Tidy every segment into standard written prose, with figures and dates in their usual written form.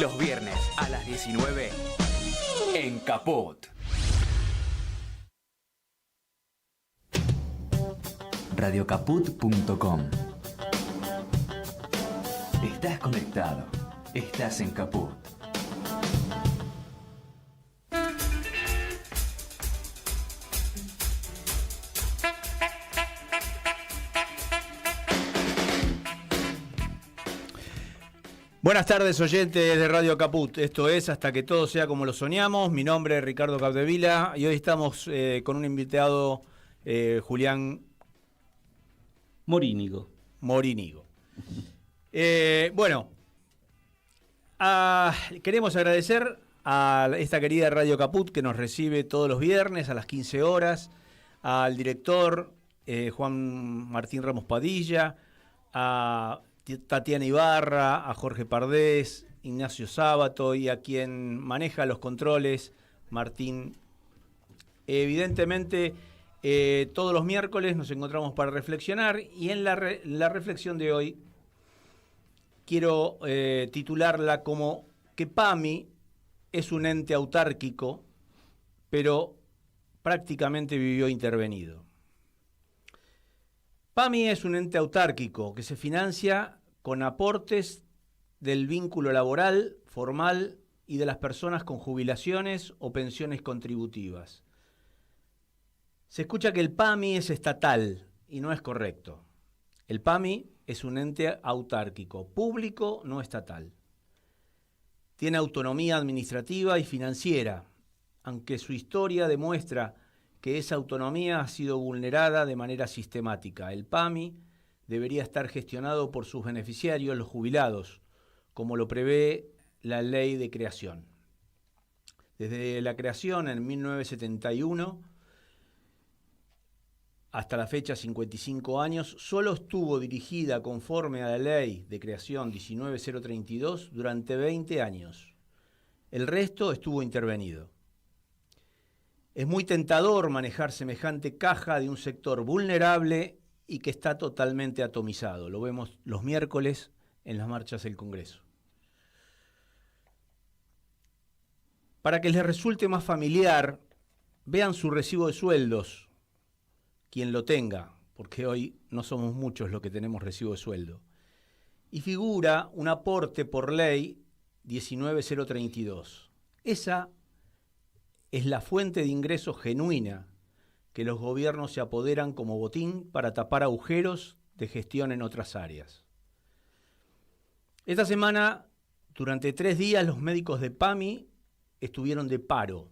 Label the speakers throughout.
Speaker 1: Los viernes a las 19 en Caput. Radiocaput.com. Estás conectado. Estás en Caput.
Speaker 2: Buenas tardes, oyentes de Radio Caput. Esto es Hasta que todo sea como lo soñamos. Mi nombre es Ricardo Capdevila y hoy estamos con un invitado, Julián
Speaker 3: Morínigo.
Speaker 2: Queremos agradecer a esta querida Radio Caput que nos recibe todos los viernes a las 15 horas, al director Juan Martín Ramos Padilla, a Tatiana Ibarra, a Jorge Pardés, Ignacio Sábato y a quien maneja los controles, Martín. Evidentemente, todos los miércoles nos encontramos para reflexionar y en la reflexión de hoy quiero titularla como que PAMI es un ente autárquico, pero prácticamente vivió intervenido. PAMI es un ente autárquico que se financia con aportes del vínculo laboral, formal y de las personas con jubilaciones o pensiones contributivas. Se escucha que el PAMI es estatal y no es correcto. El PAMI es un ente autárquico, público, no estatal. Tiene autonomía administrativa y financiera, aunque su historia demuestra que esa autonomía ha sido vulnerada de manera sistemática. El PAMI debería estar gestionado por sus beneficiarios, los jubilados, como lo prevé la ley de creación. Desde la creación en 1971 hasta la fecha, 55 años, solo estuvo dirigida conforme a la ley de creación 19032 durante 20 años. El resto estuvo intervenido. Es muy tentador manejar semejante caja de un sector vulnerable y que está totalmente atomizado. Lo vemos los miércoles en las marchas del Congreso. Para que les resulte más familiar, vean su recibo de sueldos, quien lo tenga, porque hoy no somos muchos los que tenemos recibo de sueldo. Y figura un aporte por ley 19032. Esa es la fuente de ingresos genuina que los gobiernos se apoderan como botín para tapar agujeros de gestión en otras áreas. Esta semana, durante 3 días, los médicos de PAMI estuvieron de paro,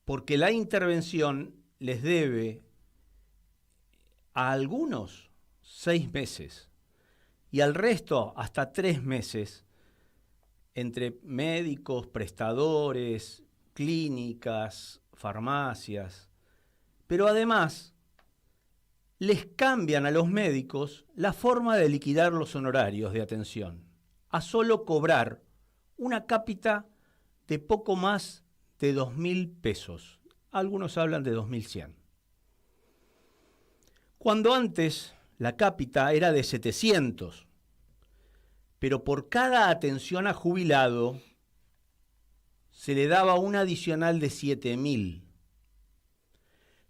Speaker 2: porque la intervención les debe a algunos 6 meses y al resto hasta 3 meses entre médicos, prestadores, clínicas, farmacias, pero además les cambian a los médicos la forma de liquidar los honorarios de atención, a solo cobrar una cápita de poco más de 2.000 pesos. Algunos hablan de 2.100. Cuando antes la cápita era de 700, pero por cada atención a jubilado se le daba un adicional de 7.000.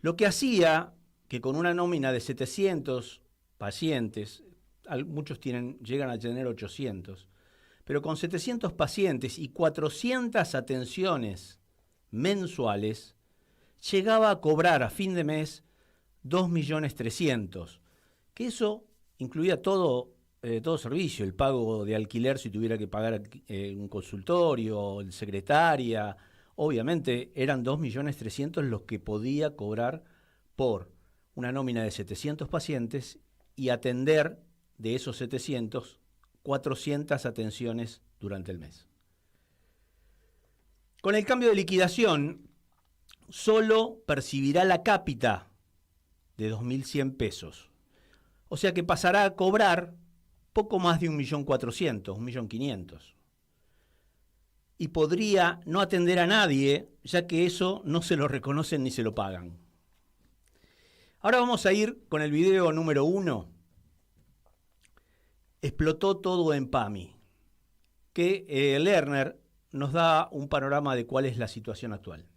Speaker 2: Lo que hacía que con una nómina de 700 pacientes, muchos llegan a tener 800, pero con 700 pacientes y 400 atenciones mensuales, llegaba a cobrar a fin de mes 2.300.000, que eso incluía todo servicio, el pago de alquiler si tuviera que pagar un consultorio, secretaria. Obviamente eran 2.300.000 los que podía cobrar por una nómina de 700 pacientes y atender de esos 700, 400 atenciones durante el mes. Con el cambio de liquidación, solo percibirá la cápita de 2.100 pesos. O sea que pasará a cobrar poco más de 1.400.000, 1.500.000. Y podría no atender a nadie, ya que eso no se lo reconocen ni se lo pagan. Ahora vamos a ir con el video número 1, explotó todo en PAMI, que Lerner nos da un panorama de cuál es la situación actual.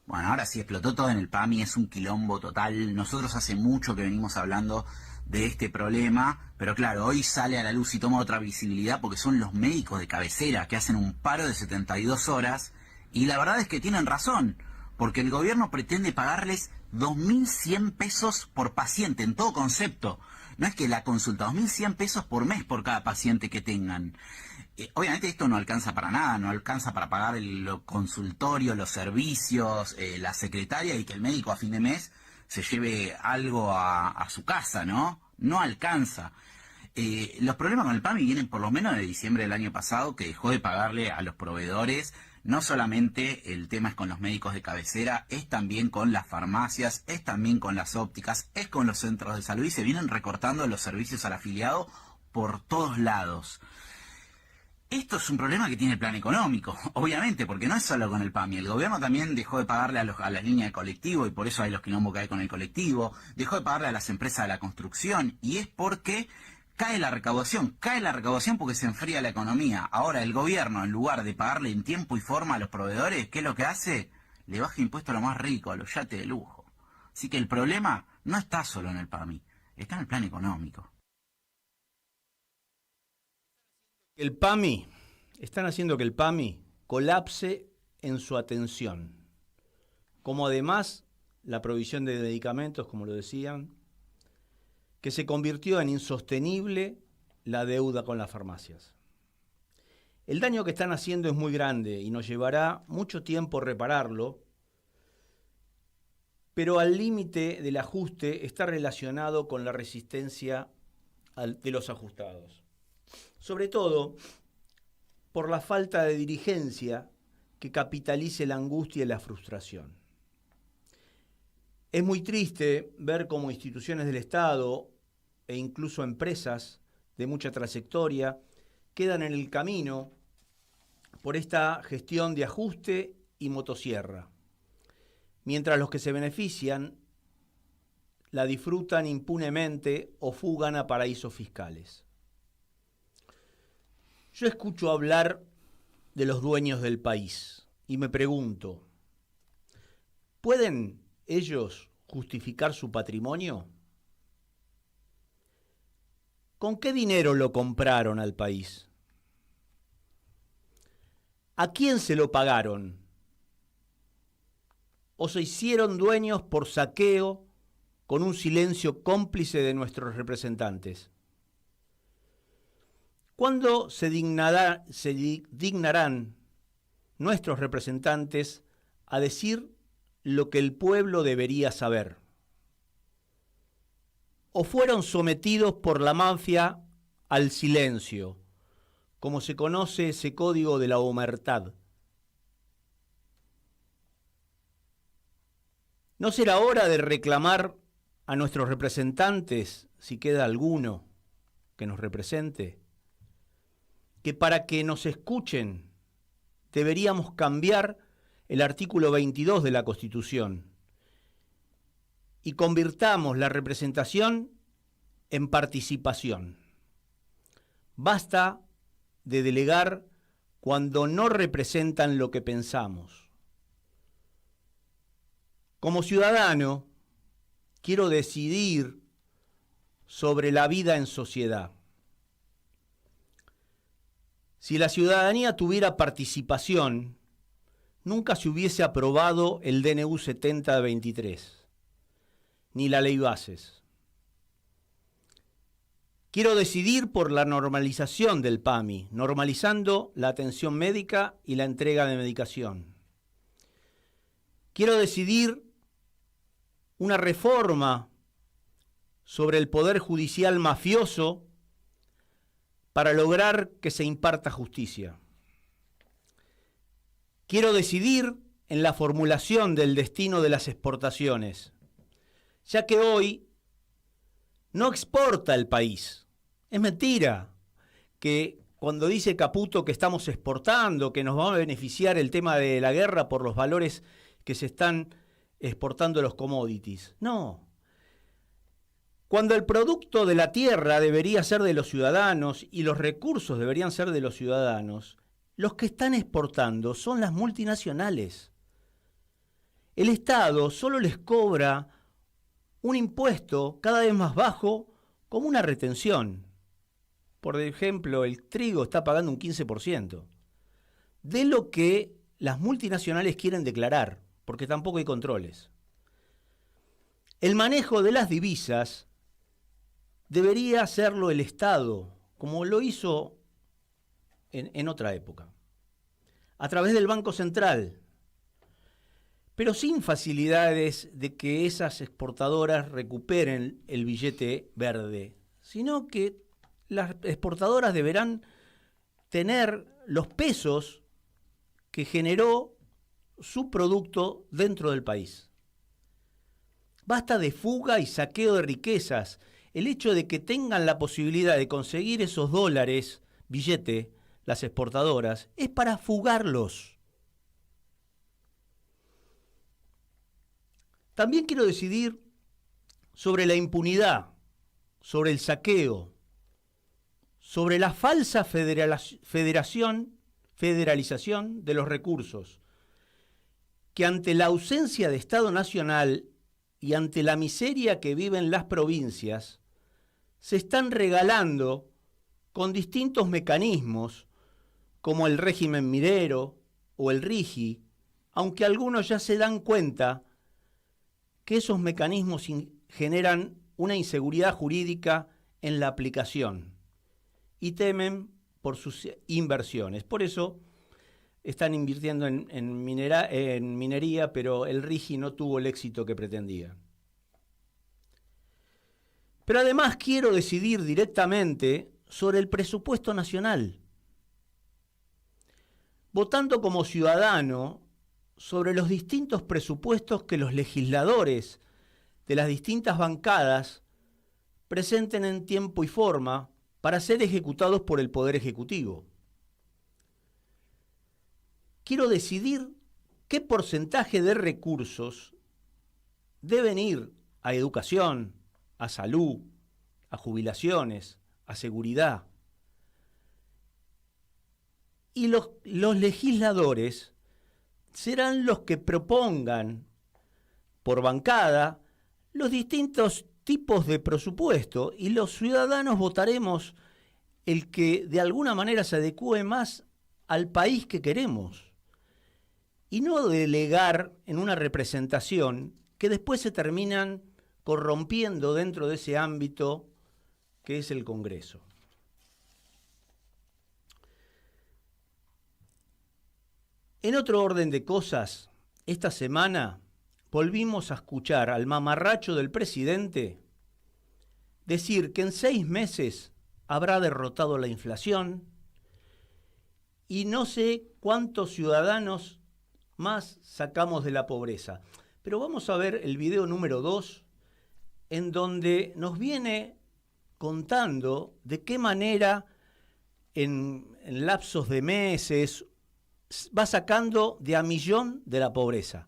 Speaker 3: Bueno, ahora sí explotó todo en el PAMI, es un quilombo total. Nosotros hace mucho que venimos hablando de este problema, pero claro, hoy sale a la luz y toma otra visibilidad porque son los médicos de cabecera que hacen un paro de 72 horas y la verdad es que tienen razón, porque el gobierno pretende pagarles 2.100 pesos por paciente en todo concepto. No es que la consulta, 2.100 pesos por mes por cada paciente que tengan. Obviamente esto no alcanza para nada, no alcanza para pagar el consultorio, los servicios, la secretaria y que el médico a fin de mes se lleve algo a su casa, ¿no? No alcanza. Los problemas con el PAMI vienen por lo menos de diciembre del año pasado, que dejó de pagarle a los proveedores. No solamente el tema es con los médicos de cabecera, es también con las farmacias, es también con las ópticas, es con los centros de salud y se vienen recortando los servicios al afiliado por todos lados. Esto es un problema que tiene el plan económico, obviamente, porque no es solo con el PAMI. El gobierno también dejó de pagarle a las líneas de colectivo y por eso hay los quilombos que hay con el colectivo. Dejó de pagarle a las empresas de la construcción y es porque cae la recaudación porque se enfría la economía. Ahora el gobierno, en lugar de pagarle en tiempo y forma a los proveedores, ¿qué es lo que hace? Le baja impuesto a lo más rico, a los yates de lujo. Así que el problema no está solo en el PAMI, está en el plan económico.
Speaker 2: El PAMI, están haciendo que el PAMI colapse en su atención, como además la provisión de medicamentos, como lo decían, que se convirtió en insostenible la deuda con las farmacias. El daño que están haciendo es muy grande y nos llevará mucho tiempo repararlo, pero al límite del ajuste está relacionado con la resistencia de los ajustados. Sobre todo por la falta de dirigencia que capitalice la angustia y la frustración. Es muy triste ver cómo instituciones del Estado e incluso empresas de mucha trayectoria quedan en el camino por esta gestión de ajuste y motosierra, mientras los que se benefician la disfrutan impunemente o fugan a paraísos fiscales. Yo escucho hablar de los dueños del país y me pregunto, ¿pueden ellos justificar su patrimonio? ¿Con qué dinero lo compraron al país? ¿A quién se lo pagaron? ¿O se hicieron dueños por saqueo con un silencio cómplice de nuestros representantes? ¿Cuándo se dignarán nuestros representantes a decir lo que el pueblo debería saber? ¿O fueron sometidos por la mafia al silencio, como se conoce ese código de la omertad? ¿No será hora de reclamar a nuestros representantes, si queda alguno que nos represente, que para que nos escuchen deberíamos cambiar el artículo 22 de la Constitución y convirtamos la representación en participación? Basta de delegar cuando no representan lo que pensamos. Como ciudadano, quiero decidir sobre la vida en sociedad. Si la ciudadanía tuviera participación, nunca se hubiese aprobado el DNU 7023, ni la ley Bases. Quiero decidir por la normalización del PAMI, normalizando la atención médica y la entrega de medicación. Quiero decidir una reforma sobre el poder judicial mafioso para lograr que se imparta justicia. Quiero decidir en la formulación del destino de las exportaciones, ya que hoy no exporta el país. Es mentira que cuando dice Caputo que estamos exportando, que nos va a beneficiar el tema de la guerra por los valores que se están exportando los commodities. No. Cuando el producto de la tierra debería ser de los ciudadanos y los recursos deberían ser de los ciudadanos, los que están exportando son las multinacionales. El Estado solo les cobra un impuesto cada vez más bajo como una retención. Por ejemplo, el trigo está pagando un 15% de lo que las multinacionales quieren declarar, porque tampoco hay controles. El manejo de las divisas debería hacerlo el Estado, como lo hizo en otra época, a través del Banco Central, pero sin facilidades de que esas exportadoras recuperen el billete verde, sino que las exportadoras deberán tener los pesos que generó su producto dentro del país. Basta de fuga y saqueo de riquezas. El hecho de que tengan la posibilidad de conseguir esos dólares, billete, las exportadoras, es para fugarlos. También quiero decidir sobre la impunidad, sobre el saqueo, sobre la falsa federalización de los recursos, que ante la ausencia de Estado nacional y ante la miseria que viven las provincias, se están regalando con distintos mecanismos, como el régimen minero o el RIGI, aunque algunos ya se dan cuenta que esos mecanismos generan una inseguridad jurídica en la aplicación y temen por sus inversiones. Por eso están invirtiendo en minería, pero el RIGI no tuvo el éxito que pretendía. Pero además quiero decidir directamente sobre el presupuesto nacional, votando como ciudadano sobre los distintos presupuestos que los legisladores de las distintas bancadas presenten en tiempo y forma para ser ejecutados por el Poder Ejecutivo. Quiero decidir qué porcentaje de recursos deben ir a educación, a salud, a jubilaciones, a seguridad. Y los legisladores serán los que propongan por bancada los distintos tipos de presupuesto y los ciudadanos votaremos el que de alguna manera se adecue más al país que queremos y no delegar en una representación que después se terminan corrompiendo dentro de ese ámbito que es el Congreso. En otro orden de cosas, esta semana volvimos a escuchar al mamarracho del presidente decir que en 6 meses habrá derrotado la inflación y no sé cuántos ciudadanos más sacamos de la pobreza. Pero vamos a ver el video número 2, en donde nos viene contando de qué manera en lapsos de meses va sacando de a millón de la pobreza.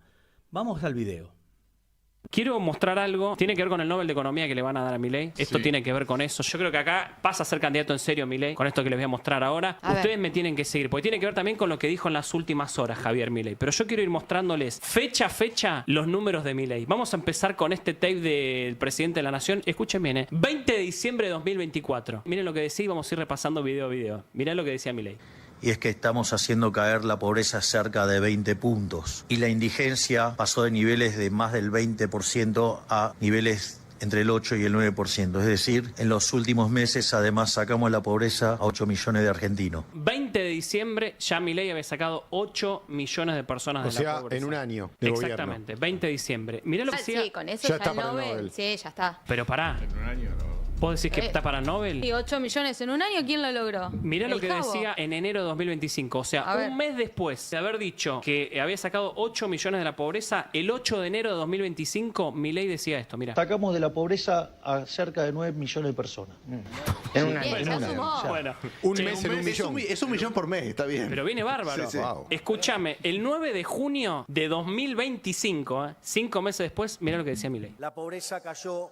Speaker 2: Vamos al video.
Speaker 4: Quiero mostrar algo, tiene que ver con el Nobel de Economía que le van a dar a Milei. Esto tiene que ver con eso. Yo creo que acá pasa a ser candidato en serio Milei, con esto que les voy a mostrar ahora. Ustedes me tienen que seguir, porque tiene que ver también con lo que dijo en las últimas horas Javier Milei. Pero yo quiero ir mostrándoles fecha a fecha los números de Milei. Vamos a empezar con este tape del presidente de la Nación. Escuchen bien, 20 de diciembre de 2024. Miren lo que decía y vamos a ir repasando video a video. Mirá lo que decía Milei.
Speaker 5: Y es que estamos haciendo caer la pobreza cerca de 20 puntos. Y la indigencia pasó de niveles de más del 20% a niveles entre el 8 y el 9%. Es decir, en los últimos meses además sacamos la pobreza a 8 millones de argentinos.
Speaker 4: 20 de diciembre ya Milei había sacado 8 millones de personas de la pobreza. O sea,
Speaker 6: en un año de
Speaker 4: exactamente, gobierno. 20 de diciembre. Mirá lo que decía.
Speaker 7: Sí, con eso ya el Nobel. Sí, ya está.
Speaker 4: Pero pará.
Speaker 6: En un año no.
Speaker 4: ¿Vos decís que está para Nobel?
Speaker 7: Y 8 millones en un año, ¿quién lo logró?
Speaker 4: Mirá lo que decía en enero de 2025. O sea, un mes después de haber dicho que había sacado 8 millones de la pobreza, el 8 de enero de 2025, Milei decía esto, mirá.
Speaker 5: Sacamos de la pobreza a cerca de 9 millones de personas. En un año.
Speaker 7: Bien, ya sumó.
Speaker 4: Bueno,
Speaker 6: un mes en un millón. Es un millón por mes, está bien.
Speaker 4: Pero viene bárbaro.
Speaker 6: Sí, sí. Wow.
Speaker 4: Escúchame, el 9 de junio de 2025, 5 meses después, mirá lo que decía Milei.
Speaker 8: La pobreza cayó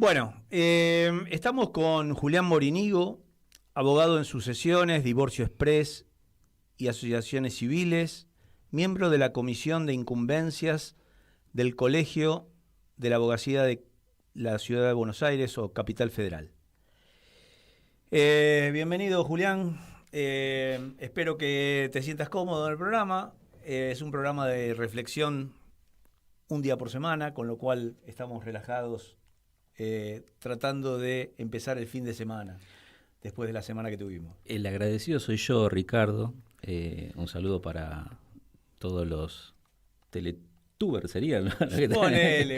Speaker 2: Bueno, estamos con Julián Morinigo, abogado en sucesiones, divorcio express y asociaciones civiles, miembro de la Comisión de Incumbencias del Colegio de la Abogacía de la Ciudad de Buenos Aires o Capital Federal. Bienvenido, Julián. Espero que te sientas cómodo en el programa. Es un programa de reflexión un día por semana, con lo cual estamos relajados, tratando de empezar el fin de semana, después de la semana que tuvimos.
Speaker 9: El agradecido soy yo, Ricardo. Un saludo para todos los teletubers, serían, ¿no?
Speaker 2: Ponele.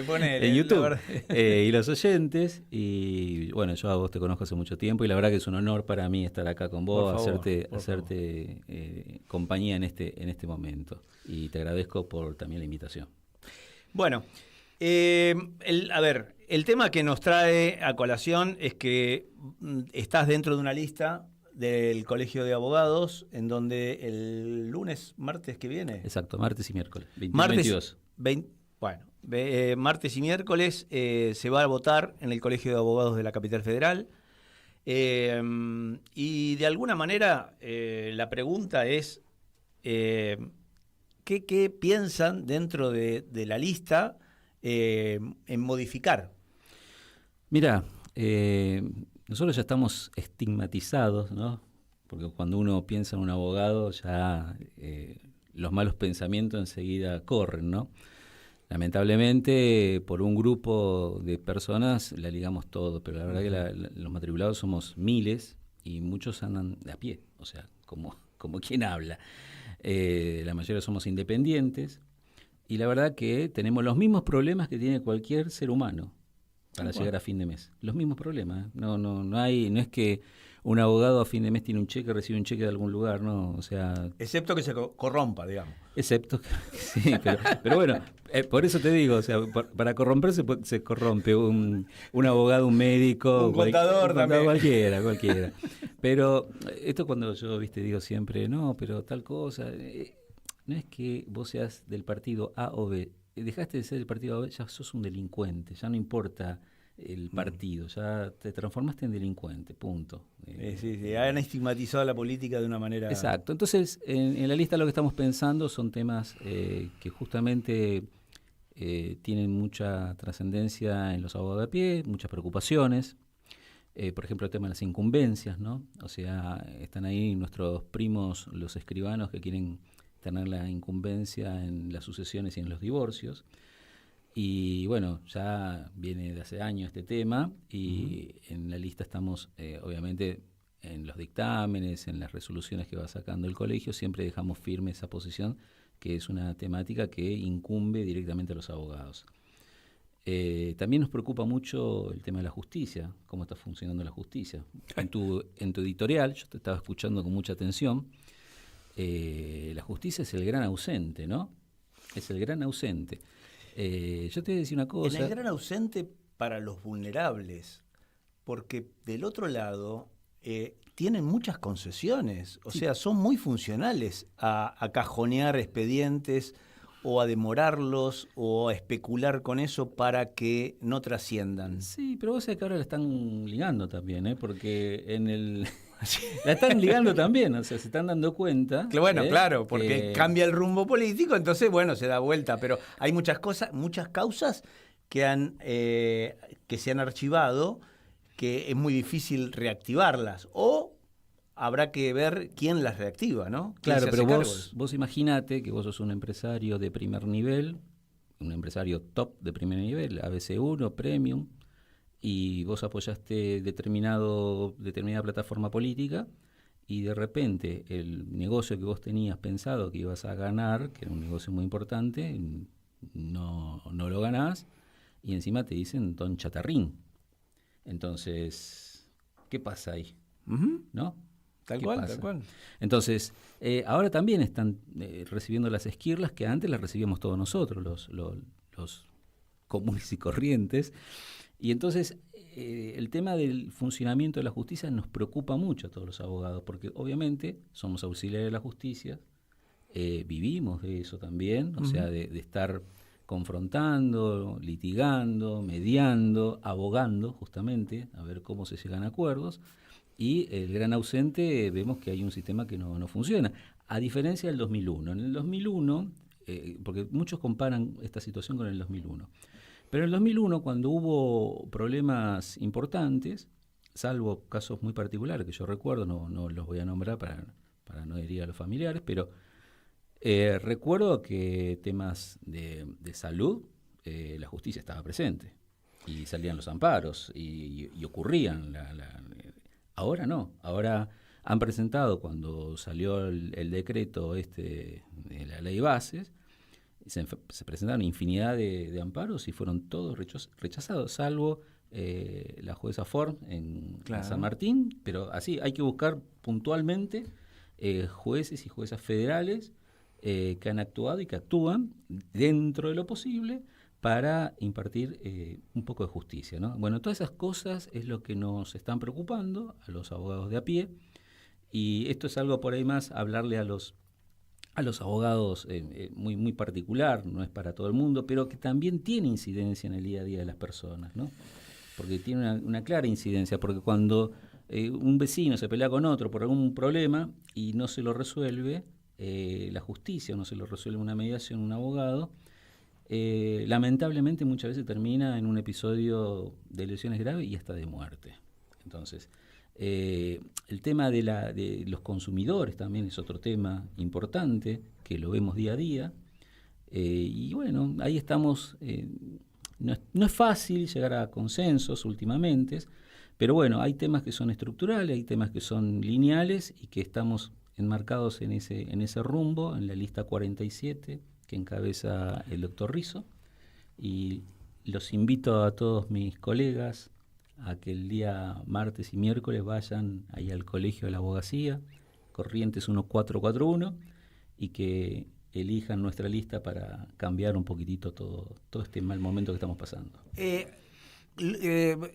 Speaker 9: En YouTube. Y los oyentes. Y bueno, yo a vos te conozco hace mucho tiempo y la verdad que es un honor para mí estar acá con vos, hacerte compañía en este momento. Y te agradezco por también la invitación.
Speaker 2: Bueno, el tema que nos trae a colación es que estás dentro de una lista del Colegio de Abogados, en donde el martes que viene.
Speaker 9: Exacto, martes y miércoles, 22.
Speaker 2: Martes y miércoles se va a votar en el Colegio de Abogados de la Capital Federal. Y de alguna manera la pregunta es, ¿qué piensan dentro de la lista en modificar?
Speaker 9: Mira, nosotros ya estamos estigmatizados, ¿no? Porque cuando uno piensa en un abogado, ya los malos pensamientos enseguida corren, ¿no? Lamentablemente, por un grupo de personas la ligamos todo, pero la verdad que los matriculados somos miles y muchos andan de a pie, o sea, como quien habla. La mayoría somos independientes y la verdad que tenemos los mismos problemas que tiene cualquier ser humano para llegar a fin de mes. Los mismos problemas. No es que un abogado a fin de mes tiene un cheque, recibe un cheque de algún lugar, no, o sea...
Speaker 2: Excepto que se corrompa, digamos.
Speaker 9: Excepto que, sí, pero bueno, por eso te digo, o sea, para corromperse se corrompe un abogado, un médico...
Speaker 2: Un contador también.
Speaker 9: Cualquiera. Pero esto cuando yo, digo siempre, no, pero tal cosa... no es que vos seas del partido A o B. Dejaste de ser del partido A o B, ya sos un delincuente, ya no importa el partido, ya te transformaste en delincuente, punto.
Speaker 2: Sí, han estigmatizado la política de una manera...
Speaker 9: Exacto, entonces en la lista lo que estamos pensando son temas que justamente tienen mucha trascendencia en los abogados de a pie, muchas preocupaciones. Por ejemplo, el tema de las incumbencias, ¿no? O sea, están ahí nuestros primos, los escribanos, que quieren tener la incumbencia en las sucesiones y en los divorcios. Y bueno, ya viene de hace años este tema y en la lista estamos, obviamente, en los dictámenes, en las resoluciones que va sacando el colegio, siempre dejamos firme esa posición, que es una temática que incumbe directamente a los abogados. También nos preocupa mucho el tema de la justicia, cómo está funcionando la justicia. En tu editorial, yo te estaba escuchando con mucha atención, la justicia es el gran ausente, ¿no? Es el gran ausente. Yo te voy a decir una cosa.
Speaker 2: El gran ausente para los vulnerables, porque del otro lado tienen muchas concesiones, o sea, son muy funcionales a cajonear expedientes o a demorarlos o a especular con eso para que no trasciendan.
Speaker 9: Sí, pero vos sabés que ahora la están ligando también, porque la están ligando también, o sea, se están dando cuenta.
Speaker 2: Bueno, claro, porque cambia el rumbo político, entonces, bueno, se da vuelta, pero hay muchas causas que se han archivado, que es muy difícil reactivarlas, o habrá que ver quién las reactiva, ¿no?
Speaker 9: Claro, pero vos imaginate que vos sos un empresario de primer nivel, un empresario top de primer nivel, ABC1, Premium, y vos apoyaste determinada plataforma política y de repente el negocio que vos tenías pensado que ibas a ganar, que era un negocio muy importante, no lo ganás y encima te dicen don chatarrín. Entonces, ¿qué pasa ahí? ¿No?
Speaker 2: Tal cual.
Speaker 9: Entonces, ahora también están recibiendo las esquirlas que antes las recibíamos todos nosotros, los comunes y corrientes. Y entonces el tema del funcionamiento de la justicia nos preocupa mucho a todos los abogados, porque obviamente somos auxiliares de la justicia, vivimos de eso también, o sea, de estar confrontando, litigando, mediando, abogando justamente, a ver cómo se llegan a acuerdos. Y el gran ausente, vemos que hay un sistema que no funciona. A diferencia del 2001. En el 2001, porque muchos comparan esta situación con el 2001. Pero en el 2001, cuando hubo problemas importantes, salvo casos muy particulares que yo recuerdo, no los voy a nombrar para no herir a los familiares, pero recuerdo que temas de salud, la justicia estaba presente y salían los amparos y ocurrían. Ahora no, ahora han presentado, cuando salió el decreto de la ley bases, se presentaron infinidad de amparos y fueron todos rechazados, salvo la jueza Ford en San Martín, pero así hay que buscar puntualmente jueces y juezas federales que han actuado y que actúan dentro de lo posible para impartir un poco de justicia, ¿no? Bueno, todas esas cosas es lo que nos están preocupando a los abogados de a pie, y esto es algo por ahí más, hablarle a los abogados muy, muy particular, no es para todo el mundo, pero que también tiene incidencia en el día a día de las personas, ¿no? Porque tiene una clara incidencia, porque cuando un vecino se pelea con otro por algún problema y no se lo resuelve la justicia, no se lo resuelve una mediación, un abogado, lamentablemente muchas veces termina en un episodio de lesiones graves y hasta de muerte. Entonces, el tema de los consumidores también es otro tema importante que lo vemos día a día, y bueno, ahí estamos. No es fácil llegar a consensos últimamente, pero bueno, hay temas que son estructurales, hay temas que son lineales y que estamos enmarcados en ese rumbo, en la lista 47 que encabeza el doctor Rizzo, y los invito a todos mis colegas a que el día martes y miércoles vayan ahí al Colegio de la Abogacía, Corrientes 1441, y que elijan nuestra lista para cambiar un poquitito todo este mal momento que estamos pasando.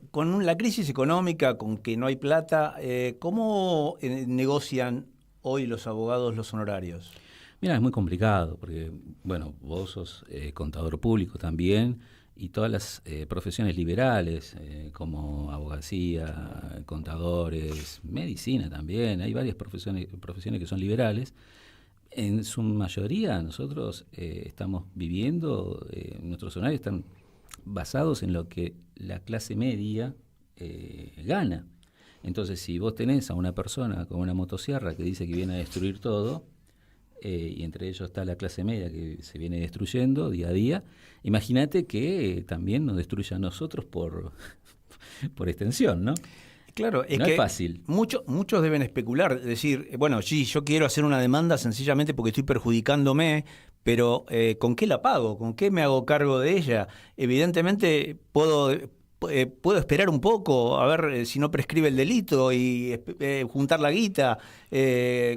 Speaker 2: Con la crisis económica, con que no hay plata, ¿cómo negocian hoy los abogados los honorarios?
Speaker 9: Mira, es muy complicado, porque, bueno, vos sos contador público también, y todas las profesiones liberales, como abogacía, contadores, medicina también, hay varias profesiones que son liberales. En su mayoría nosotros estamos viviendo, nuestros salarios están basados en lo que la clase media gana. Entonces, si vos tenés a una persona con una motosierra que dice que viene a destruir todo, y entre ellos está la clase media que se viene destruyendo día a día, imagínate que también nos destruya a nosotros por extensión, ¿no?
Speaker 2: Claro,
Speaker 9: no es fácil.
Speaker 2: Muchos deben especular, decir, bueno, sí, yo quiero hacer una demanda sencillamente porque estoy perjudicándome, pero ¿con qué la pago? ¿Con qué me hago cargo de ella? Evidentemente puedo esperar un poco, a ver si no prescribe el delito y juntar la guita.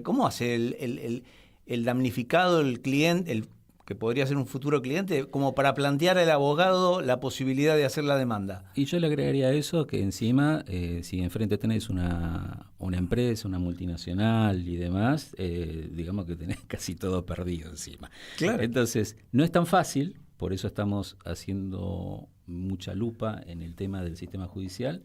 Speaker 2: ¿Cómo hace el damnificado, el cliente, que podría ser un futuro cliente, como para plantear al abogado la posibilidad de hacer la demanda?
Speaker 9: Y yo le agregaría a eso que encima, si enfrente tenés una empresa, una multinacional y demás, digamos que tenés casi todo perdido encima.
Speaker 2: Claro.
Speaker 9: Entonces, no es tan fácil, por eso estamos haciendo mucha lupa en el tema del sistema judicial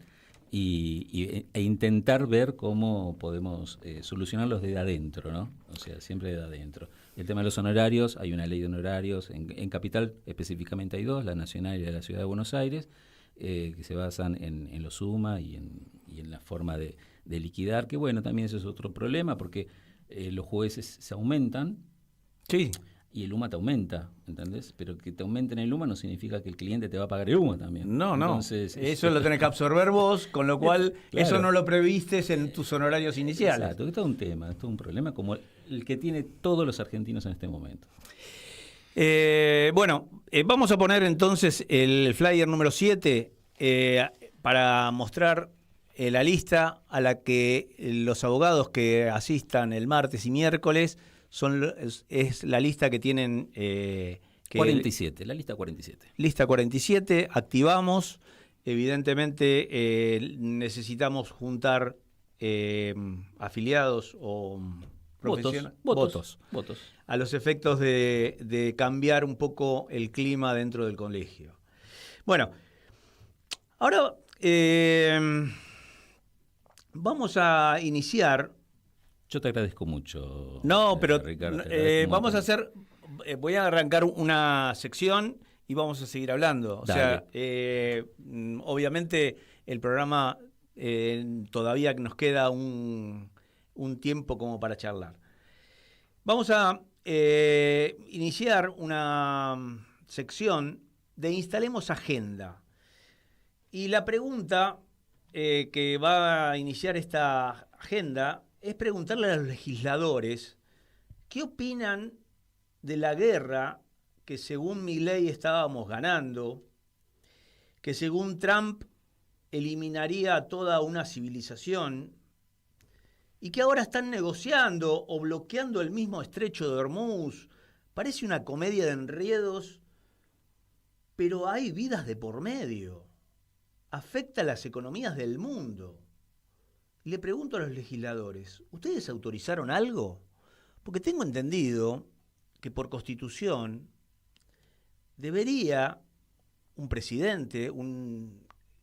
Speaker 9: e intentar ver cómo podemos solucionarlos desde adentro, ¿no? O sea, siempre desde adentro. El tema de los honorarios, hay una ley de honorarios, en Capital específicamente hay dos, la nacional y la de la Ciudad de Buenos Aires, que se basan en lo suma y en la forma de liquidar, que bueno, también ese es otro problema, porque los jueces se aumentan.
Speaker 2: Sí.
Speaker 9: Y el UMA te aumenta, ¿entendés? Pero que te aumenten el UMA no significa que el cliente te va a pagar el UMA también.
Speaker 2: No.
Speaker 9: Entonces,
Speaker 2: eso lo tenés que absorber vos, con lo cual claro, eso no lo previstes en tus honorarios iniciales.
Speaker 9: Exacto, esto es un tema, esto es un problema como el que tiene todos los argentinos en este momento.
Speaker 2: Vamos a poner entonces el flyer número 7 para mostrar la lista a la que los abogados que asistan el martes y miércoles es la lista que tienen...
Speaker 9: 47, la lista 47.
Speaker 2: Lista 47, activamos. Evidentemente necesitamos juntar afiliados o
Speaker 9: Votos.
Speaker 2: A los efectos de cambiar un poco el clima dentro del colegio. Bueno, ahora vamos a iniciar.
Speaker 9: Yo te agradezco mucho.
Speaker 2: No, pero
Speaker 9: Ricardo,
Speaker 2: vamos a hacer. Voy a arrancar una sección y vamos a seguir hablando. O sea, obviamente el programa todavía nos queda un tiempo como para charlar. Vamos a iniciar una sección de Instalemos Agenda. Y la pregunta que va a iniciar esta agenda es preguntarle a los legisladores qué opinan de la guerra que según Milei estábamos ganando, que según Trump eliminaría a toda una civilización y que ahora están negociando o bloqueando el mismo estrecho de Hormuz. Parece una comedia de enredos, pero hay vidas de por medio. Afecta a las economías del mundo. Y le pregunto a los legisladores, ¿ustedes autorizaron algo? Porque tengo entendido que por Constitución debería un presidente,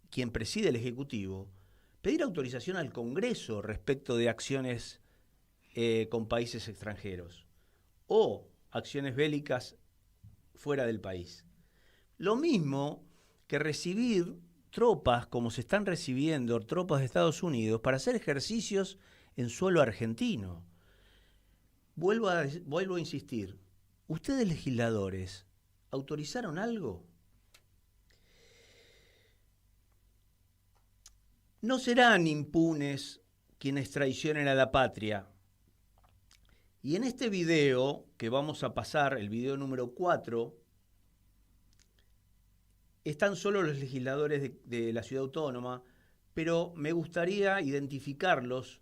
Speaker 2: quien preside el Ejecutivo, pedir autorización al Congreso respecto de acciones con países extranjeros o acciones bélicas fuera del país. Lo mismo que recibir tropas, como se están recibiendo tropas de Estados Unidos, para hacer ejercicios en suelo argentino. Vuelvo a insistir, ¿ustedes legisladores autorizaron algo? No serán impunes quienes traicionen a la patria. Y en este video que vamos a pasar, el video número 4, están solo los legisladores de la Ciudad Autónoma, pero me gustaría identificarlos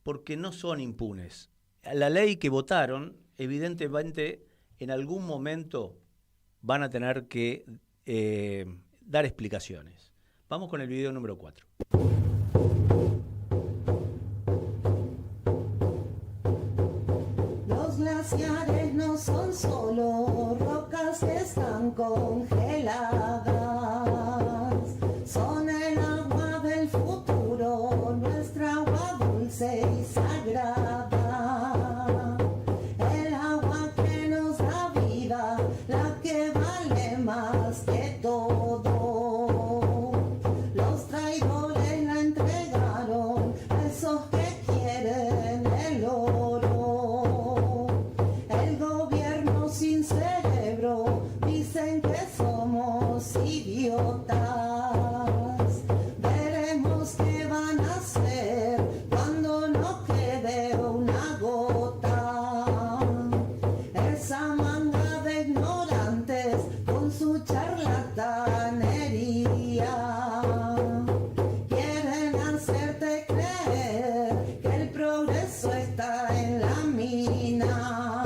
Speaker 2: porque no son impunes. La ley que votaron, evidentemente, en algún momento van a tener que dar explicaciones. Vamos con el video número 4.
Speaker 10: Los glaciares no son solo rocas que están congeladas, son el agua del futuro, nuestra agua dulce y sagrada, el agua que nos da vida, la que vale más que todo. Los traidores la entregaron a esos que quieren el oro. El gobierno sin cerebro dicen que somos idiotas. Veremos qué van a hacer cuando no quede una gota. Esa manga de ignorantes con su charlatanería quieren hacerte creer que el progreso está en la mina.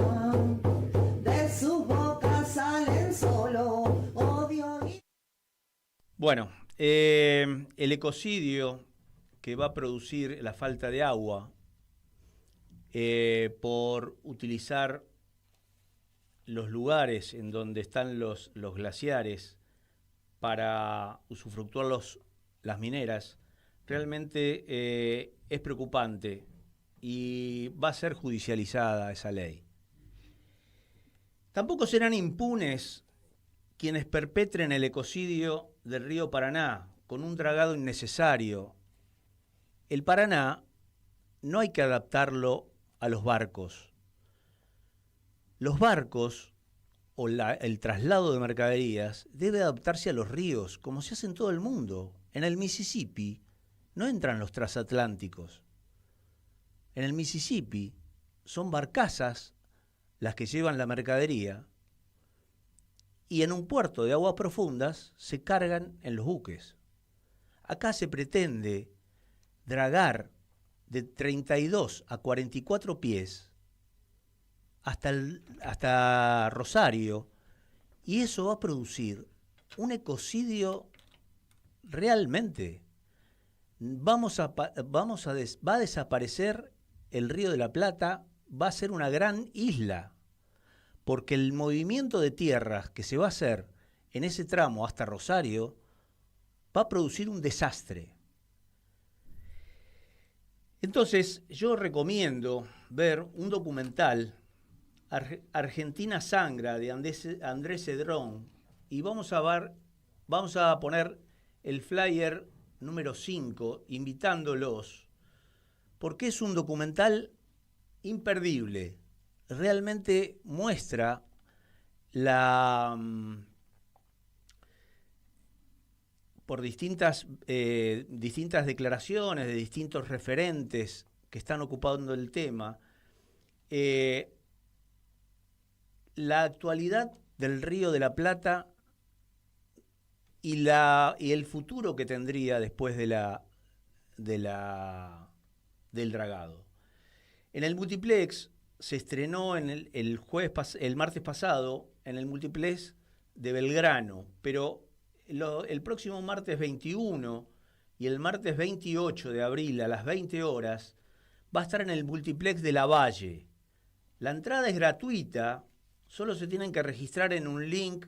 Speaker 10: De sus bocas salen solo odio y...
Speaker 2: Bueno, el ecocidio que va a producir la falta de agua por utilizar los lugares en donde están los glaciares para usufructuar las mineras, realmente es preocupante y va a ser judicializada esa ley. Tampoco serán impunes quienes perpetren el ecocidio del río Paraná con un dragado innecesario. El Paraná no hay que adaptarlo a los barcos. Los barcos o el traslado de mercaderías debe adaptarse a los ríos, como se hace en todo el mundo. En el Mississippi no entran los transatlánticos. En el Mississippi son barcazas las que llevan la mercadería y en un puerto de aguas profundas se cargan en los buques. Acá se pretende dragar de 32 a 44 pies hasta Rosario, y eso va a producir un ecocidio realmente. Va a desaparecer el Río de la Plata va a ser una gran isla, porque el movimiento de tierras que se va a hacer en ese tramo hasta Rosario va a producir un desastre. Entonces, yo recomiendo ver un documental, Argentina Sangra, de Andrés Cedrón, y vamos a poner el flyer número 5, invitándolos, porque es un documental imperdible. Realmente muestra por distintas declaraciones de distintos referentes que están ocupando el tema, la actualidad del Río de la Plata y el futuro que tendría después del dragado. En el multiplex se estrenó el martes pasado en el multiplex de Belgrano, pero el próximo martes 21 y el martes 28 de abril a las 20 horas va a estar en el multiplex de La Valle. La entrada es gratuita, solo se tienen que registrar en un link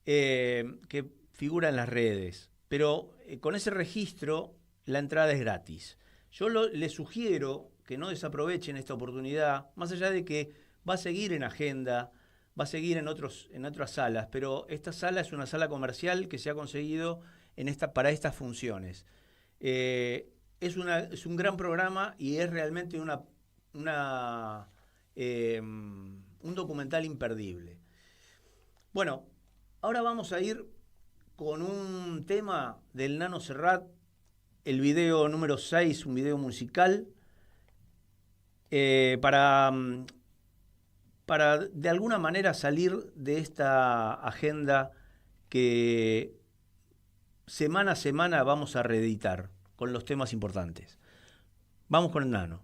Speaker 2: que figura en las redes, pero con ese registro la entrada es gratis. Yo les sugiero que no desaprovechen esta oportunidad, más allá de que va a seguir en agenda, va a seguir en otras salas, pero esta sala es una sala comercial que se ha conseguido para estas funciones. Es un gran programa y es realmente un documental imperdible. Bueno, ahora vamos a ir con un tema del Nano Serrat, el video número 6, un video musical, para de alguna manera salir de esta agenda que semana a semana vamos a reeditar con los temas importantes. Vamos con el Nano.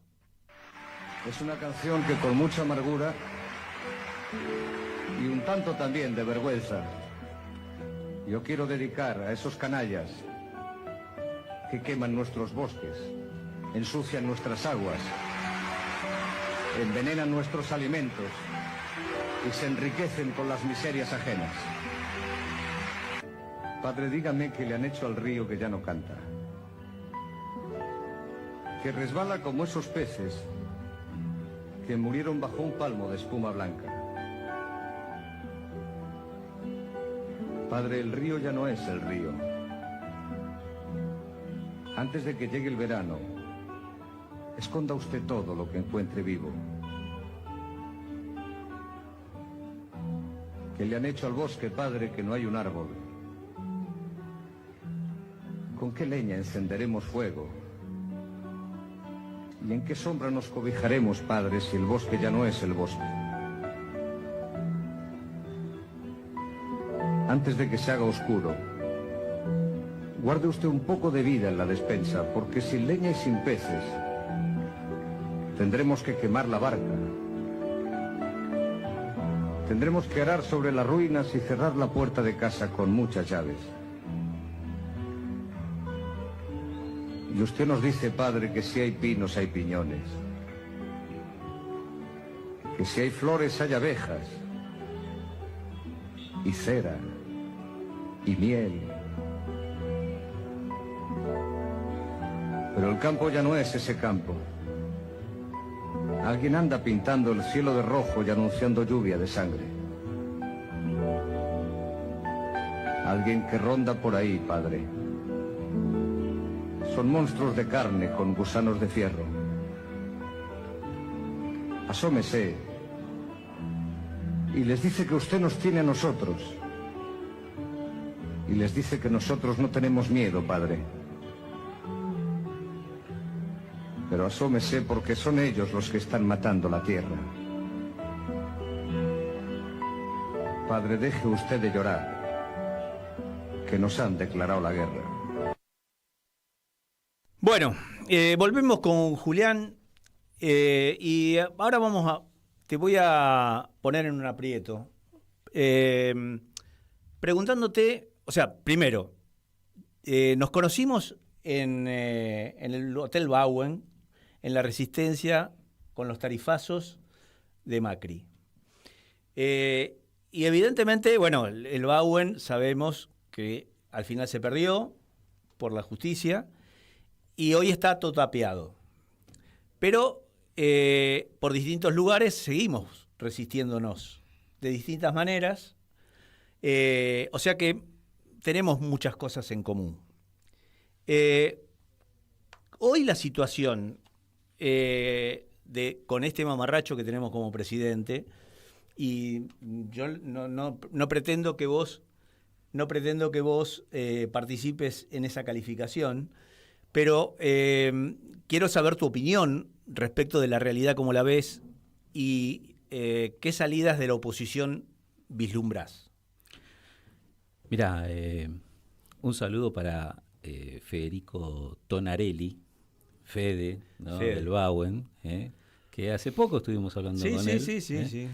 Speaker 11: Es una canción que con mucha amargura y un tanto también de vergüenza yo quiero dedicar a esos canallas que queman nuestros bosques, ensucian nuestras aguas, envenenan nuestros alimentos y se enriquecen con las miserias ajenas. Padre, dígame qué le han hecho al río que ya no canta, que resbala como esos peces que murieron bajo un palmo de espuma blanca. Padre, el río ya no es el río. Antes de que llegue el verano, esconda usted todo lo que encuentre vivo. ¿Qué le han hecho al bosque, Padre, que no hay un árbol? ¿Con qué leña encenderemos fuego? ¿Y en qué sombra nos cobijaremos, Padre, si el bosque ya no es el bosque? Antes de que se haga oscuro, guarde usted un poco de vida en la despensa, porque sin leña y sin peces tendremos que quemar la barca. Tendremos que arar sobre las ruinas y cerrar la puerta de casa con muchas llaves. Y usted nos dice, Padre, que si hay pinos hay piñones, que si hay flores hay abejas, y cera, y miel. Pero el campo ya no es ese campo. Alguien anda pintando el cielo de rojo y anunciando lluvia de sangre. Alguien que ronda por ahí, Padre. Son monstruos de carne con gusanos de fierro. Asómese y les dice que usted nos tiene a nosotros. Y les dice que nosotros no tenemos miedo, Padre. Pero asómese porque son ellos los que están matando la tierra. Padre, deje usted de llorar, que nos han declarado la guerra.
Speaker 2: Bueno, volvemos con Julián y ahora te voy a poner en un aprieto preguntándote, o sea, primero, nos conocimos en el Hotel Bauen, en la Resistencia, con los tarifazos de Macri. Y evidentemente, bueno, el Bauen sabemos que al final se perdió por la justicia y hoy está todo tapiado. Pero por distintos lugares seguimos resistiéndonos de distintas maneras. O sea que tenemos muchas cosas en común. Hoy la situación con este mamarracho que tenemos como presidente, y yo no pretendo que vos participes en esa calificación, pero quiero saber tu opinión respecto de la realidad como la ves y qué salidas de la oposición vislumbrás.
Speaker 9: Mirá, un saludo para Federico Tonarelli, Fede, ¿no?
Speaker 2: Fede.
Speaker 9: Del Bauen, que hace poco estuvimos hablando con él.
Speaker 2: Sí.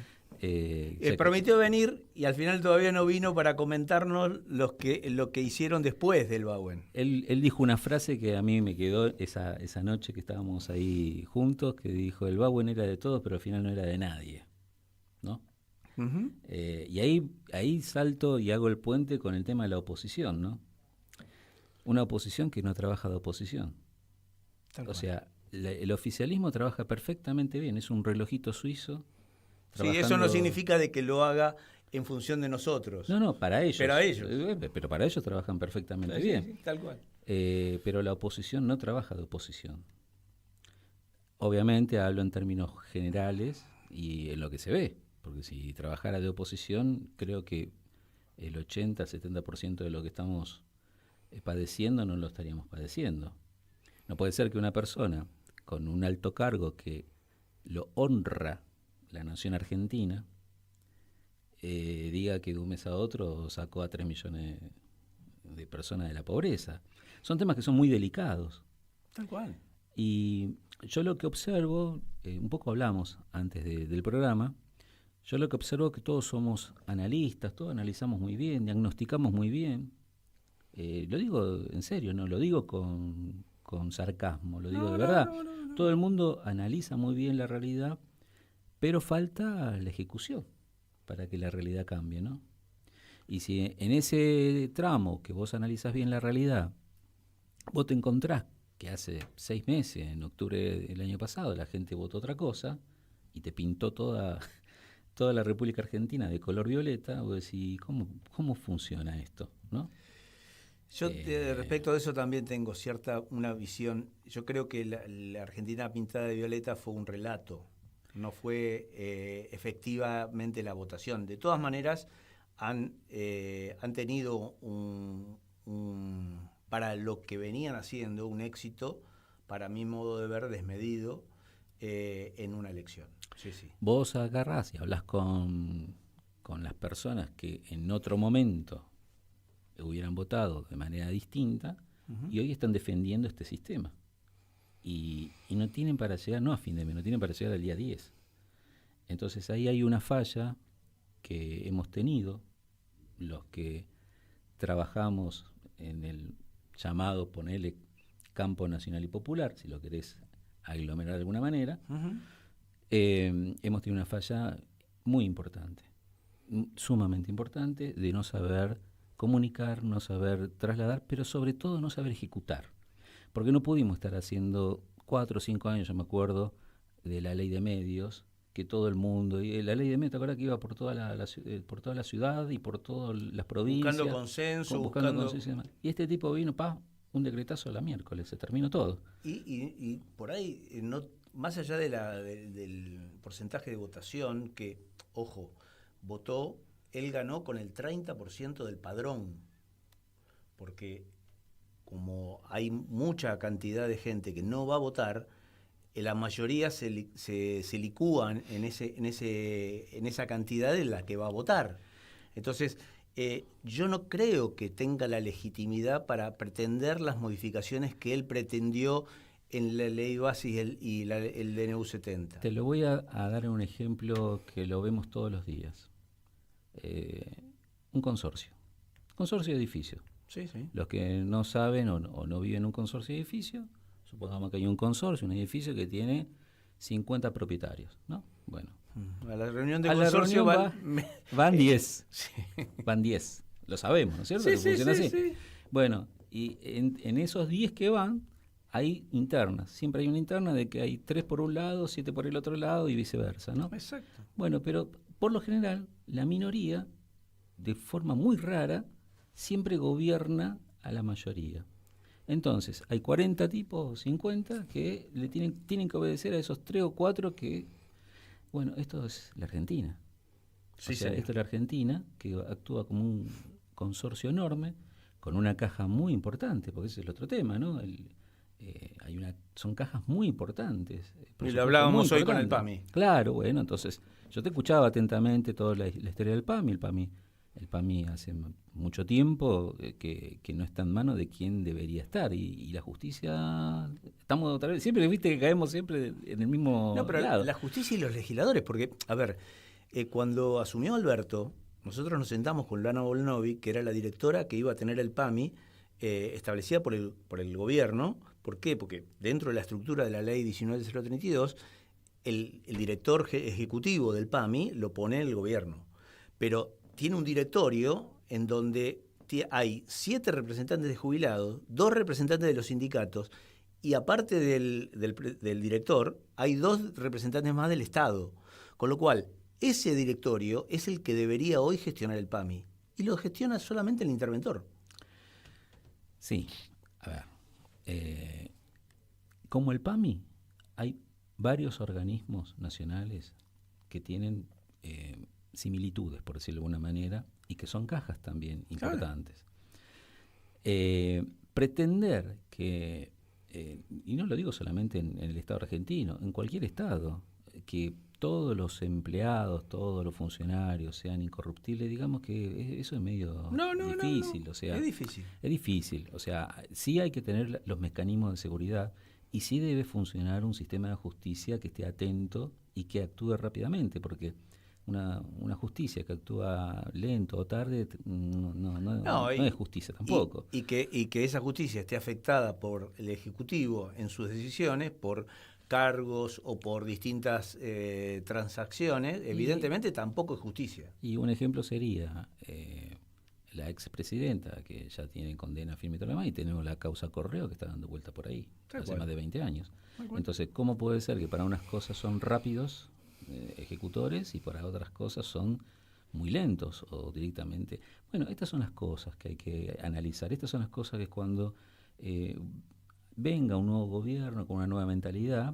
Speaker 2: Prometió venir y al final todavía no vino para comentarnos lo que hicieron después del Bauen.
Speaker 9: Él dijo una frase que a mí me quedó esa noche que estábamos ahí juntos, que dijo, el Bauen era de todos, pero al final no era de nadie, ¿no? Uh-huh. Y ahí salto y hago el puente con el tema de la oposición, ¿no? Una oposición que no trabaja de oposición. O sea, el oficialismo trabaja perfectamente bien, es un relojito suizo.
Speaker 2: Sí, eso no significa de que lo haga en función de nosotros.
Speaker 9: No, para ellos.
Speaker 2: Pero a ellos.
Speaker 9: Pero para ellos trabajan perfectamente
Speaker 2: sí,
Speaker 9: bien.
Speaker 2: Sí, tal cual.
Speaker 9: Pero la oposición no trabaja de oposición. Obviamente hablo en términos generales y en lo que se ve. Porque si trabajara de oposición, creo que el 80-70% de lo que estamos padeciendo no lo estaríamos padeciendo. No puede ser que una persona con un alto cargo que lo honra la nación argentina diga que de un mes a otro sacó a 3 millones de personas de la pobreza. Son temas que son muy delicados.
Speaker 2: Tal cual.
Speaker 9: Y yo lo que observo, un poco hablamos antes del programa, yo lo que observo es que todos somos analistas, todos analizamos muy bien, diagnosticamos muy bien. Lo digo en serio, no lo digo con sarcasmo, lo digo de verdad. No. Todo el mundo analiza muy bien la realidad, pero falta la ejecución para que la realidad cambie, ¿no? Y si en ese tramo que vos analizás bien la realidad, vos te encontrás que hace 6 meses, en octubre del año pasado, la gente votó otra cosa y te pintó toda la República Argentina de color violeta, vos decís, ¿cómo funciona esto? ¿No?
Speaker 2: Yo respecto de eso también tengo una visión. Yo creo que la Argentina pintada de violeta fue un relato, no fue efectivamente la votación. De todas maneras, han tenido para lo que venían haciendo, un éxito, para mi modo de ver, desmedido en una elección. Sí.
Speaker 9: Vos agarrás y hablas con las personas que en otro momento hubieran votado de manera distinta, uh-huh, y hoy están defendiendo este sistema. Y no tienen para llegar, no a fin de mes, no tienen para llegar al día 10. Entonces ahí hay una falla que hemos tenido, los que trabajamos en el llamado, ponele, campo nacional y popular, si lo querés aglomerar de alguna manera, uh-huh, hemos tenido una falla muy importante, sumamente importante, de no saber comunicar, no saber trasladar, pero sobre todo no saber ejecutar. Porque no pudimos estar haciendo 4 o 5 años, yo me acuerdo, de la ley de medios, que todo el mundo, y la ley de medios, ¿te acuerdas que iba por toda la ciudad y por todas las provincias?
Speaker 2: Buscando consenso.
Speaker 9: Y este tipo vino, un decretazo la miércoles, se terminó todo.
Speaker 2: Y por ahí, más allá del porcentaje de votación, que, ojo, él ganó con el 30% del padrón, porque como hay mucha cantidad de gente que no va a votar, la mayoría se licúan en esa cantidad en la que va a votar. Entonces, yo no creo que tenga la legitimidad para pretender las modificaciones que él pretendió en la ley base y el DNU 70.
Speaker 9: Te lo voy a dar un ejemplo que lo vemos todos los días. Un consorcio de edificios.
Speaker 2: Sí.
Speaker 9: Los que no saben o no viven en un consorcio de edificios, supongamos que hay un consorcio, un edificio que tiene 50 propietarios, ¿no? Bueno.
Speaker 2: A la reunión de
Speaker 9: A la
Speaker 2: consorcio
Speaker 9: reunión van 10. Van 10. Lo sabemos, ¿no es cierto?
Speaker 2: Sí,
Speaker 9: Que
Speaker 2: sí,
Speaker 9: funciona
Speaker 2: sí,
Speaker 9: así.
Speaker 2: sí.
Speaker 9: Bueno, y en esos 10 que van, hay internas. Siempre hay una interna de que hay 3 por un lado, 7 por el otro lado y viceversa, ¿no?
Speaker 2: Exacto.
Speaker 9: Bueno, pero por lo general, la minoría, de forma muy rara, siempre gobierna a la mayoría. Entonces, hay 40 tipos o 50 que le tienen que obedecer a esos 3 o 4 que... Bueno, esto es la Argentina.
Speaker 2: Sí,
Speaker 9: o sea,
Speaker 2: señor.
Speaker 9: esto es la Argentina, que actúa como un consorcio enorme, con una caja muy importante, porque ese es el otro tema, ¿no? Son cajas muy importantes.
Speaker 2: Y lo hablábamos hoy con el PAMI.
Speaker 9: Claro, bueno, entonces yo te escuchaba atentamente toda la historia del PAMI. El PAMI hace mucho tiempo que no está en manos de quien debería estar. Y la justicia, estamos otra vez, siempre viste que caemos siempre en el mismo lado.
Speaker 2: La justicia y los legisladores, porque, a ver, cuando asumió Alberto, nosotros nos sentamos con Lana Volnovi, que era la directora que iba a tener el PAMI, establecida por el gobierno. ¿Por qué? Porque dentro de la estructura de la ley 19.032, el director ejecutivo del PAMI lo pone el gobierno. Pero tiene un directorio en donde hay 7 representantes de jubilados, 2 representantes de los sindicatos, y aparte del director, hay 2 representantes más del Estado. Con lo cual, ese directorio es el que debería hoy gestionar el PAMI. Y lo gestiona solamente el interventor.
Speaker 9: Sí, a ver. Como el PAMI, hay varios organismos nacionales que tienen similitudes, por decirlo de alguna manera, y que son cajas también importantes. Pretender que, y no lo digo solamente en el Estado argentino, en cualquier Estado, que todos los empleados, todos los funcionarios sean incorruptibles, digamos que eso es medio difícil.
Speaker 2: No.
Speaker 9: O sea,
Speaker 2: es difícil.
Speaker 9: Es difícil. O sea, sí hay que tener los mecanismos de seguridad y sí debe funcionar un sistema de justicia que esté atento y que actúe rápidamente, porque una justicia que actúa lento o tarde no es justicia tampoco.
Speaker 2: Y que esa justicia esté afectada por el Ejecutivo en sus decisiones, por cargos o por distintas transacciones, evidentemente tampoco es justicia.
Speaker 9: Y un ejemplo sería la expresidenta, que ya tiene condena firme y todo lo demás, y tenemos la causa Correo que está dando vuelta por ahí, hace más de 20 años. Entonces, ¿cómo puede ser que para unas cosas son rápidos ejecutores y para otras cosas son muy lentos o directamente? Bueno, estas son las cosas que hay que analizar. Estas son las cosas que cuando venga un nuevo gobierno con una nueva mentalidad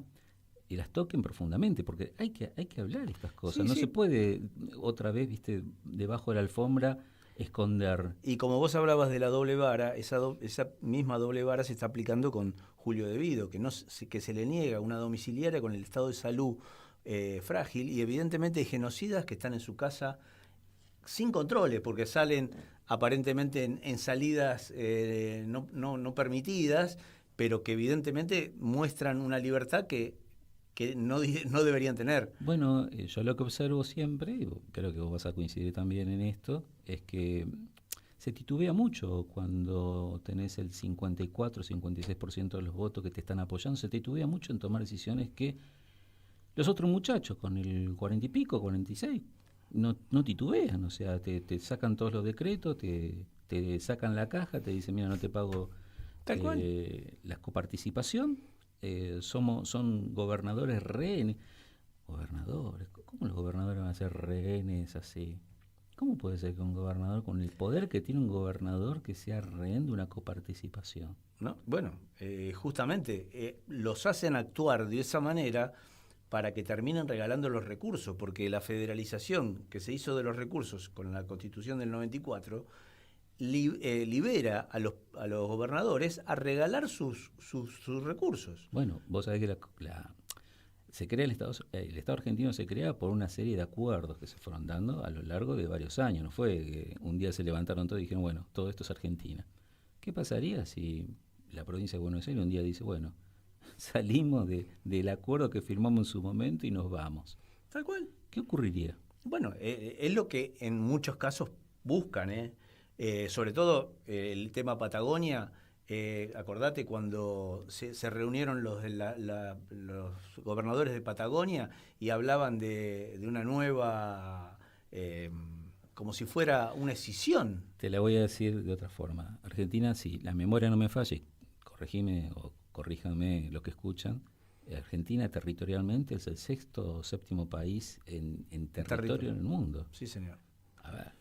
Speaker 9: y las toquen profundamente, porque hay que hablar estas cosas.
Speaker 2: Sí,
Speaker 9: no
Speaker 2: sí.
Speaker 9: se puede otra vez, viste, debajo de la alfombra esconder.
Speaker 2: Y como vos hablabas de la doble vara, esa misma doble vara se está aplicando con Julio Devido, que se le niega una domiciliaria con el estado de salud frágil, y evidentemente hay genocidas que están en su casa sin controles, porque salen aparentemente en salidas no permitidas, pero que evidentemente muestran una libertad que no deberían tener.
Speaker 9: Bueno, yo lo que observo siempre, y creo que vos vas a coincidir también en esto, es que se titubea mucho cuando tenés el 54-56% de los votos que te están apoyando, se titubea mucho en tomar decisiones que los otros muchachos con el 40 y pico, 46, no titubean, o sea, te sacan todos los decretos, te sacan la caja, te dicen, mira, no te pago la coparticipación, son gobernadores rehenes. Gobernadores, ¿cómo los gobernadores van a ser rehenes así? ¿Cómo puede ser que un gobernador, con el poder que tiene un gobernador, que sea rehén de una coparticipación?
Speaker 2: ¿No? Bueno, justamente los hacen actuar de esa manera para que terminen regalando los recursos, porque la federalización que se hizo de los recursos con la Constitución del 94 libera a los gobernadores a regalar sus recursos.
Speaker 9: Bueno, vos sabés que se crea el Estado argentino se crea por una serie de acuerdos que se fueron dando a lo largo de varios años. No fue que un día se levantaron todos y dijeron, bueno, todo esto es Argentina. ¿Qué pasaría si la provincia de Buenos Aires un día dice, bueno, salimos del acuerdo que firmamos en su momento y nos vamos?
Speaker 2: Tal cual.
Speaker 9: ¿Qué ocurriría?
Speaker 2: Bueno, es lo que en muchos casos buscan, sobre todo el tema Patagonia, Acordate cuando se reunieron los gobernadores de Patagonia y hablaban de una nueva, como si fuera una escisión.
Speaker 9: Te la voy a decir de otra forma. Argentina, si la memoria no me falle, corregime o corríjanme lo que escuchan, Argentina territorialmente es el 6º o 7º país en territorio en el mundo.
Speaker 2: Sí, señor.
Speaker 9: A ver,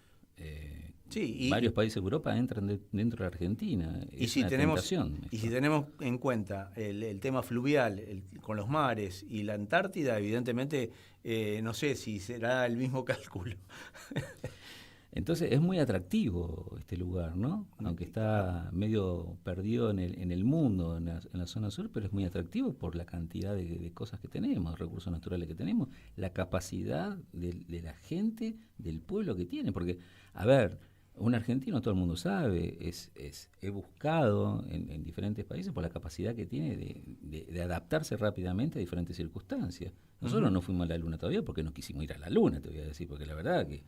Speaker 2: sí,
Speaker 9: varios países de Europa entran dentro de la Argentina.
Speaker 2: Y
Speaker 9: es
Speaker 2: si
Speaker 9: una tentación.
Speaker 2: Y si tenemos en cuenta el tema fluvial con los mares y la Antártida, evidentemente no sé si será el mismo cálculo.
Speaker 9: Entonces es muy atractivo este lugar, ¿no? Aunque está medio perdido en el mundo, en la zona sur, pero es muy atractivo por la cantidad de cosas que tenemos, recursos naturales que tenemos, la capacidad de la gente, del pueblo que tiene. Porque, a ver, un argentino, todo el mundo sabe, he buscado en diferentes países por la capacidad que tiene de adaptarse rápidamente a diferentes circunstancias. Nosotros no fuimos a la Luna todavía porque no quisimos ir a la Luna, te voy a decir, porque la verdad que...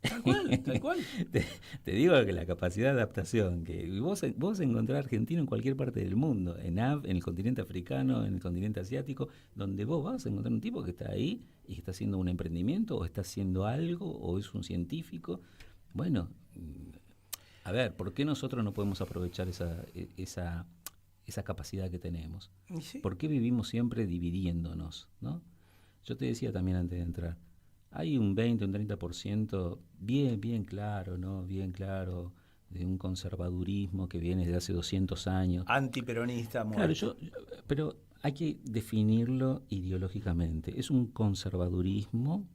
Speaker 2: Tal cual, tal cual.
Speaker 9: Te digo que la capacidad de adaptación, que vos encontrás argentino en cualquier parte del mundo, en el continente africano, en el continente asiático, donde vos vas a encontrar un tipo que está ahí y que está haciendo un emprendimiento, o está haciendo algo, o es un científico. Bueno, a ver, ¿por qué nosotros no podemos aprovechar esa capacidad que tenemos?
Speaker 2: ¿Sí?
Speaker 9: ¿Por qué vivimos siempre dividiéndonos, ¿no? Yo te decía también antes de entrar, hay un 20, un 30% bien claro, ¿no? Bien claro, de un conservadurismo que viene desde hace 200 años.
Speaker 2: Antiperonista,
Speaker 9: claro, pero hay que definirlo ideológicamente. Es un conservadurismo,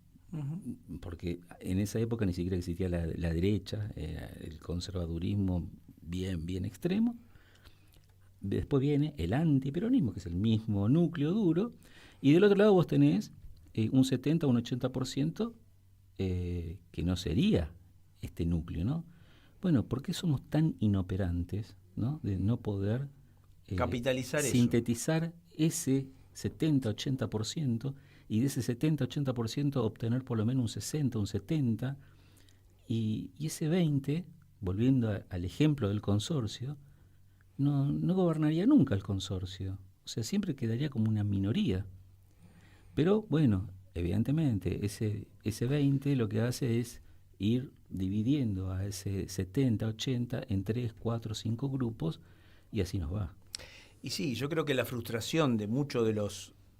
Speaker 9: porque en esa época ni siquiera existía la derecha, el conservadurismo bien extremo. Después viene el antiperonismo, que es el mismo núcleo duro, y del otro lado vos tenés un 70 o un 80% que no sería este núcleo, ¿no? Bueno, ¿por qué somos tan inoperantes, ¿no? De no poder
Speaker 2: capitalizar
Speaker 9: sintetizar ese 70-80% y de ese 70-80% obtener por lo menos un 60, un 70%, y ese 20%, volviendo al ejemplo del consorcio, no gobernaría nunca el consorcio. O sea, siempre quedaría como una minoría. Pero bueno, evidentemente, ese 20 lo que hace es ir dividiendo a ese 70, 80 en 3, 4, 5 grupos, y así nos va.
Speaker 2: Y sí, yo creo que la frustración de muchos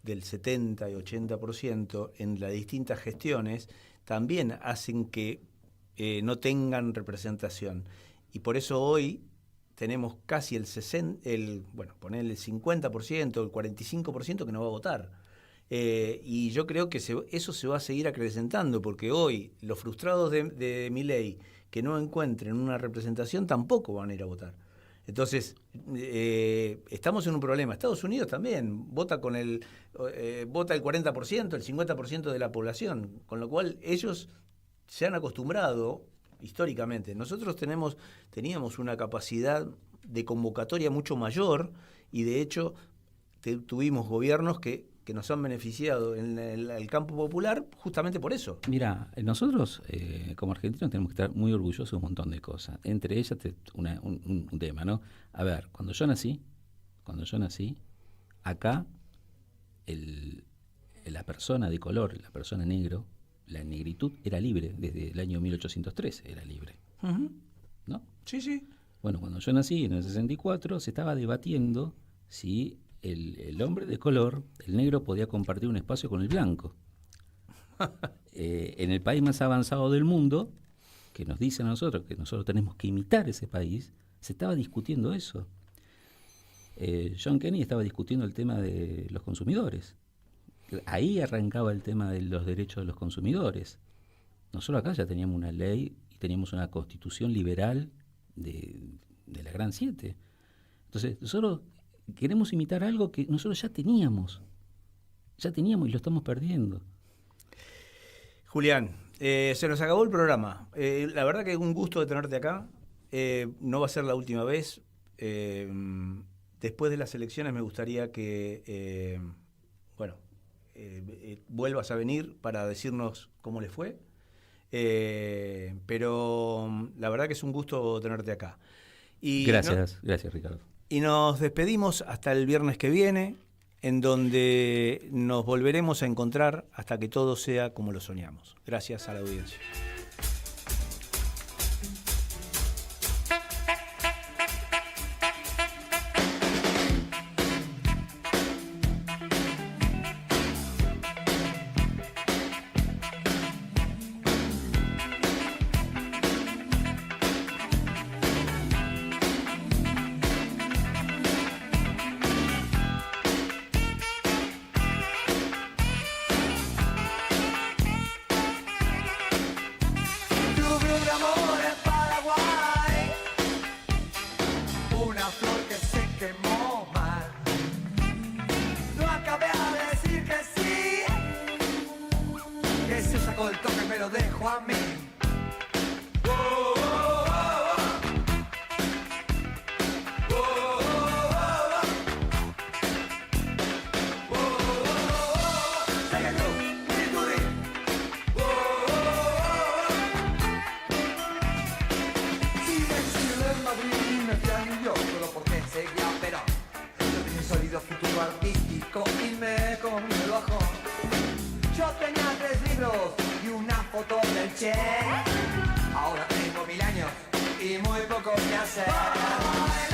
Speaker 2: del 70 y 80% en las distintas gestiones también hacen que no tengan representación. Y por eso hoy tenemos casi el 50%, el 50%, el 45% que no va a votar. Y yo creo que eso se va a seguir acrecentando, porque hoy los frustrados de Milei que no encuentren una representación tampoco van a ir a votar. Entonces, estamos en un problema. Estados Unidos también vota vota el 40%, el 50% de la población, con lo cual ellos se han acostumbrado históricamente. Nosotros teníamos una capacidad de convocatoria mucho mayor, y de hecho tuvimos gobiernos que nos han beneficiado en el campo popular justamente por eso.
Speaker 9: Mira, nosotros como argentinos tenemos que estar muy orgullosos de un montón de cosas. Entre ellas un tema, ¿no? A ver, cuando yo nací, acá la persona de color, la persona negro, la negritud era libre. Desde el año 1803 era libre. ¿No?
Speaker 2: Sí, sí.
Speaker 9: Bueno, cuando yo nací en el 64 se estaba debatiendo si el hombre de color, el negro, podía compartir un espacio con el blanco. En el país más avanzado del mundo, que nos dicen a nosotros que nosotros tenemos que imitar ese país, se estaba discutiendo eso. John Kennedy estaba discutiendo el tema de los consumidores. Ahí arrancaba el tema de los derechos de los consumidores. Nosotros acá ya teníamos una ley y teníamos una constitución liberal de la Gran Siete. Entonces, nosotros queremos imitar algo que nosotros ya teníamos y lo estamos perdiendo.
Speaker 2: Julián, se nos acabó el programa. La verdad que es un gusto de tenerte acá. No va a ser la última vez. Después de las elecciones me gustaría que vuelvas a venir para decirnos cómo le fue. Pero la verdad que es un gusto tenerte acá. Y
Speaker 9: gracias Ricardo.
Speaker 2: Y nos despedimos hasta el viernes que viene, en donde nos volveremos a encontrar hasta que todo sea como lo soñamos. Gracias a la audiencia.
Speaker 12: El toque me lo dejo a mí. Si me exilio en Madrid, me fui a New York solo porque seguía Perón. Yo tenía un sólido futuro artístico y me comí el bajón. Yo tenía 3 libros y una foto del Che. Ahora tengo 1000 años y muy poco que hacer.